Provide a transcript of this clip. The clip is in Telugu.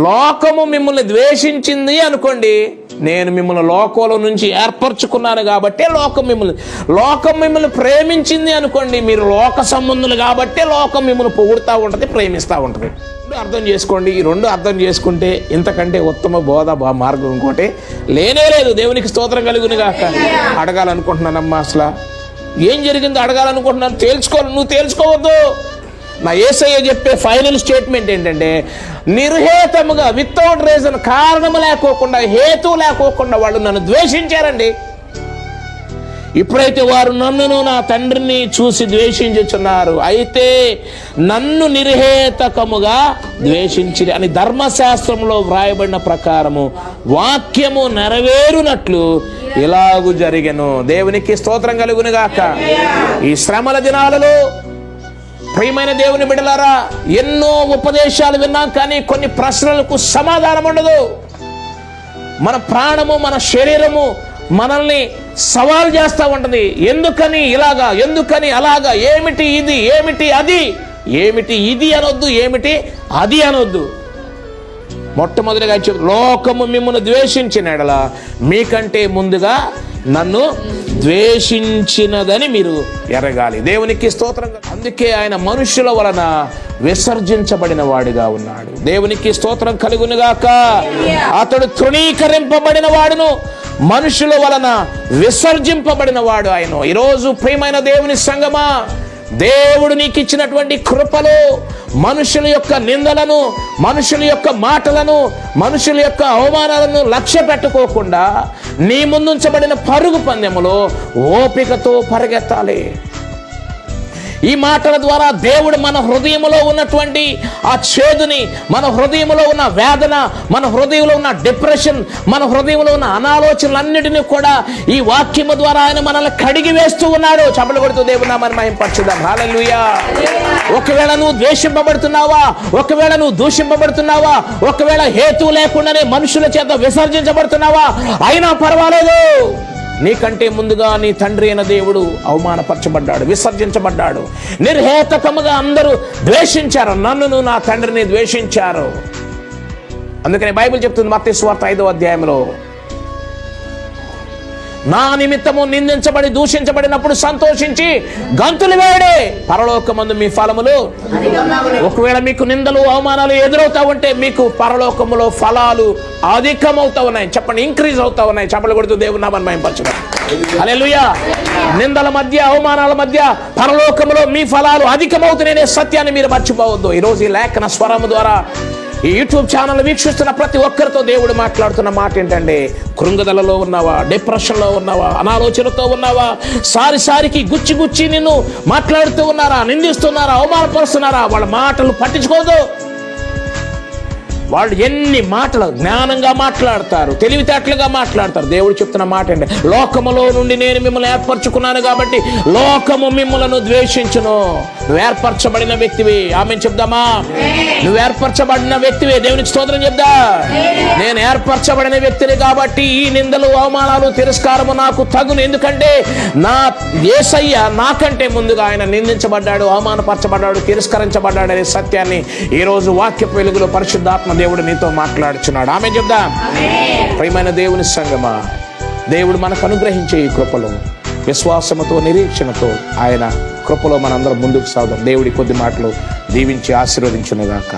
లోకము మిమ్మల్ని ద్వేషించింది అనుకోండి, నేను మిమ్మల్ని లోకంలో నుంచి ఏర్పరచుకున్నాను కాబట్టి లోకం మిమ్మల్ని ప్రేమించింది అనుకోండి, మీరు లోక సంబంధులు కాబట్టి లోకం మిమ్మల్ని పొగుడుతూ ఉంటుంది, ప్రేమిస్తూ ఉంటుంది. అర్థం చేసుకోండి. ఈ రెండు అర్థం చేసుకుంటే ఇంతకంటే ఉత్తమ బోధ మార్గం ఇంకోటి లేనే లేదు. దేవునికి స్తోత్రం కలుగును గాక. అడగాలనుకుంటున్నానమ్మా, అసలు ఏం జరిగిందో అడగాలనుకుంటున్నాను, తేల్చుకోవాలి. నువ్వు తేల్చుకోవద్దు. నా యేసయ్య చెప్పే ఫైనల్ స్టేట్మెంట్ ఏంటంటే, నిర్హేతముగా వితౌట్ రీజన్, కారణము లేకోకుండా, హేతు లేకోకుండా వాళ్ళు నన్ను ద్వేషించారండి. ఇప్పుడైతే వారు నన్నును నా తండ్రిని చూసి ద్వేషించుచున్నారు, అయితే నన్ను నిర్హేతకముగా ద్వేషించిరి అని ధర్మశాస్త్రంలో వ్రాయబడిన ప్రకారము వాక్యము నెరవేరునట్లు ఇలాగు జరిగెను. దేవునికి స్తోత్రం కలుగును గాక. ఈ శ్రమల దినాలలో ప్రియమైన దేవుని బిడ్డలారా, ఎన్నో ఉపదేశాలు విన్నాం, కానీ కొన్ని ప్రశ్నలకు సమాధానం ఉండదు. మన ప్రాణము, మన శరీరము మనల్ని సవాల్ చేస్తూ ఉంటుంది. ఎందుకని ఇలాగా, ఎందుకని అలాగా, ఏమిటి ఇది, ఏమిటి అది, ఏమిటి ఇది అనొద్దు, ఏమిటి అది అనొద్దు. మొట్టమొదటిగా లోకము మిమ్మల్ని ద్వేషించిన ఎడల మీకంటే ముందుగా నన్ను ద్వేషించినదని మీరు ఎరగాలి. దేవునికి స్తోత్రం. అందుకే ఆయన మనుషుల వలన విసర్జించబడిన వాడిగా ఉన్నాడు. దేవునికి స్తోత్రం కలుగునుగాక. అతడు తృణీకరింపబడిన వాడును, మనుషుల వలన విసర్జింపబడిన వాడు ఆయన. ఈరోజు ప్రియమైన దేవుని సంగమా, దేవుడు నీకు ఇచ్చినటువంటి కృపలు మనుషుల యొక్క నిందలను, మనుషుల యొక్క మాటలను, మనుషుల యొక్క అవమానాలను లక్ష్య పెట్టుకోకుండా నీ ముందుంచబడిన పరుగు పందెములో ఓపికతో పరిగెత్తాలి. ఈ మాటల ద్వారా దేవుడు మన హృదయంలో ఉన్నటువంటి ఆ చేదుని, మన హృదయంలో ఉన్న వేదన, మన హృదయంలో ఉన్న డిప్రెషన్, మన హృదయంలో ఉన్న అనాలోచనలన్నిటినీ కూడా ఈ వాక్యము ద్వారా ఆయన మనల్ని కడిగి వేస్తూ ఉన్నాడు. చప్పట్లు కొడుతూ దేవుని నామాన్ని మహింపరచుదాం. హల్లెలూయా. ఒకవేళ నువ్వు ద్వేషింపబడుతున్నావా, ఒకవేళ నువ్వు దూషింపబడుతున్నావా, ఒకవేళ హేతు లేకుండానే మనుషుల చేత విసర్జించబడుతున్నావా, అయినా పర్వాలేదు. నీకంటే ముందుగా నీ తండ్రి అయిన దేవుడు అవమానపరచబడ్డాడు, విసర్జించబడ్డాడు. నిర్హేతకముగా అందరూ ద్వేషించారు, నన్నును నా తండ్రిని ద్వేషించారు. అందుకని బైబిల్ చెప్తుంది మత్తయి సువార్త 5వ అధ్యాయంలో, నా నిమిత్తము నిందించబడి దూషించబడినప్పుడు సంతోషించి గంతులు వేయడే, పరలోకమందు మీ ఫలములు. ఒకవేళ మీకు నిందలు అవమానాలు ఎదురవుతా ఉంటే మీకు పరలోకములో ఫలాలు అధికమవుతా ఉన్నాయి. చెప్పండి, ఇంక్రీజ్ అవుతా ఉన్నాయి. చెప్పలు కొడుతూ దేవుని నామాన్ని మహింపరచుదాం. హల్లెలూయా. నిందల మధ్య, అవమానాల మధ్య పరలోకములో మీ ఫలాలు అధికమవుతున్నాయనే సత్యాన్ని మీరు మర్చిపోవద్దు. ఈరోజు ఈ లేఖన స్వరము ద్వారా ఈ యూట్యూబ్ ఛానల్ వీక్షిస్తున్న ప్రతి ఒక్కరితో దేవుడు మాట్లాడుతున్న మాట ఏంటంటే, కృంగదలలో ఉన్నావా, డిప్రెషన్లో ఉన్నావా, అనాలోచనతో ఉన్నావా, సారికి గుచ్చి నిన్ను మాట్లాడుతూ ఉన్నారా, నిందిస్తున్నారా, అవమానపరుస్తున్నారా, వాళ్ళ మాటలు పట్టించుకోదు. వాళ్ళు ఎన్ని మాటలు జ్ఞానంగా మాట్లాడతారు, తెలివితేటలుగా మాట్లాడతారు. దేవుడు చెప్తున్న మాట ఏంటి, లోకములో నుండి నేను మిమ్మల్ని ఏర్పరచుకున్నాను కాబట్టి లోకము మిమ్మలను ద్వేషించును. నువ్వు ఏర్పరచబడిన వ్యక్తివి. ఆమేన్ చెప్దామా? నువ్వు ఏర్పరచబడిన వ్యక్తివి. దేవునికి స్తోత్రం చెప్దా. నేను ఏర్పరచబడిన వ్యక్తిని కాబట్టి ఈ నిందలు, అవమానాలు, తిరస్కారము నాకు తగును. ఎందుకంటే నా యేసయ్య నాకంటే ముందుగా ఆయన నిందించబడ్డాడు, అవమానపరచబడ్డాడు, తిరస్కరించబడ్డాడు అనే సత్యాన్ని ఈరోజు వాక్య వెలుగులో పరిశుద్ధాత్మ దేవుడు నీతో మాట్లాడుచున్నాడు. ఆమేన్ చెప్దాం. ప్రియమైన దేవుని సంగమా, దేవుడు మనకు అనుగ్రహించే ఈ కృపలో విశ్వాసముతో, నిరీక్షణతో ఆయన కృపలో మనందరం ముందుకు సాగుదాం. దేవుడి కొద్ది మాటలు దీవించి ఆశీర్వదించునుగాక.